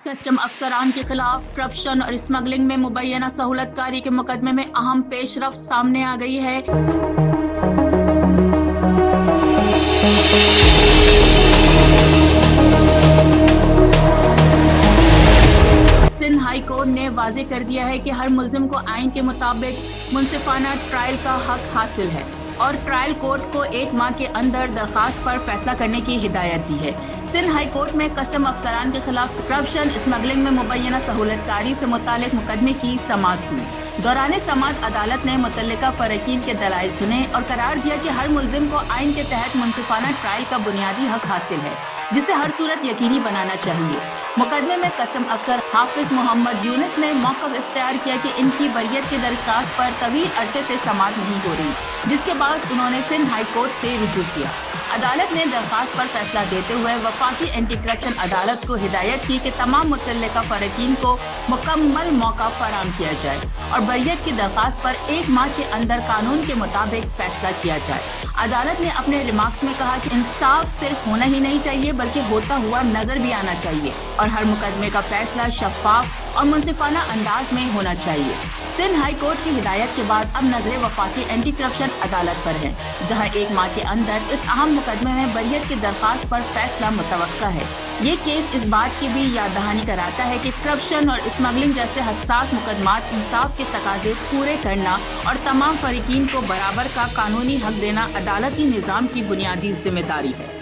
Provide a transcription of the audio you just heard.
Custom अफसरान के खिलाफ करप्शन और स्मगलिंग में मुबैना सहूलतकारी के मुकदमे में अहम पेशरफ्त सामने आ गई है। सिंध हाई कोर्ट ने वाज़ेह कर दिया है कि हर मुल्जिम को आइन के मुताबिक मुनसिफाना ट्रायल का हक हासिल है और ट्रायल कोर्ट को 1 माह के अंदर दरखास्त पर फैसला करने की हिदायत दी है। सिंध हाई कोर्ट में कस्टम अफसरान के खिलाफ करप्शन स्मगलिंग में मुबैना सहूलतकारी से मुतालिक मुकदमे की समाअत हुई। दौरान समाअत अदालत ने मुतल्लिका फरीकीन के दलाइल सुने और करार दिया कि हर मुल्जिम को आइन के तहत मुनसिफाना ट्रायल का बुनियादी हक हासिल है, जिसे हर सूरत यकीनी बनाना चाहिए। मुकदमे में कस्टम अफसर हाफिज मोहम्मद यूनुस ने मौक़िफ़ इख्तियार किया कि इनकी बरियत की दरख्वास्त पर तवील अरसे से समाअत नहीं हो रही, जिसके बाद उन्होंने सिंध हाई कोर्ट से रुजू किया। अदालत ने दरख्वास्त पर फैसला देते हुए वफाकी एंटी करप्शन अदालत को हिदायत की कि तमाम मुतल्लिका फरीकीन को मुकम्मल मौका फराहम किया जाए और बरियत की दरख्वास्त पर 1 माह के अंदर कानून के मुताबिक फैसला किया जाए। अदालत ने अपने रिमार्क्स में कहा कि इंसाफ सिर्फ होना ही नहीं चाहिए बल्कि होता हुआ नजर भी आना चाहिए और हर मुकदमे का फैसला शफाफ और मुनसिफाना अंदाज में होना चाहिए। सिंध हाई कोर्ट की हिदायत के बाद अब नजरें वफाकी एंटी करप्शन अदालत पर है, जहां 1 माह के अंदर इस अहम मुकदमे में बरियत की दरख्वास्त पर फैसला मुतवक्का है। ये केस इस बात की भी याद दहानी कराता है कि करप्शन और स्मगलिंग जैसे हसास मुकदमात इंसाफ के तकाजे पूरे करना और तमाम फरीकीन को बराबर का कानूनी हक देना अदालती निज़ाम की बुनियादी जिम्मेदारी है।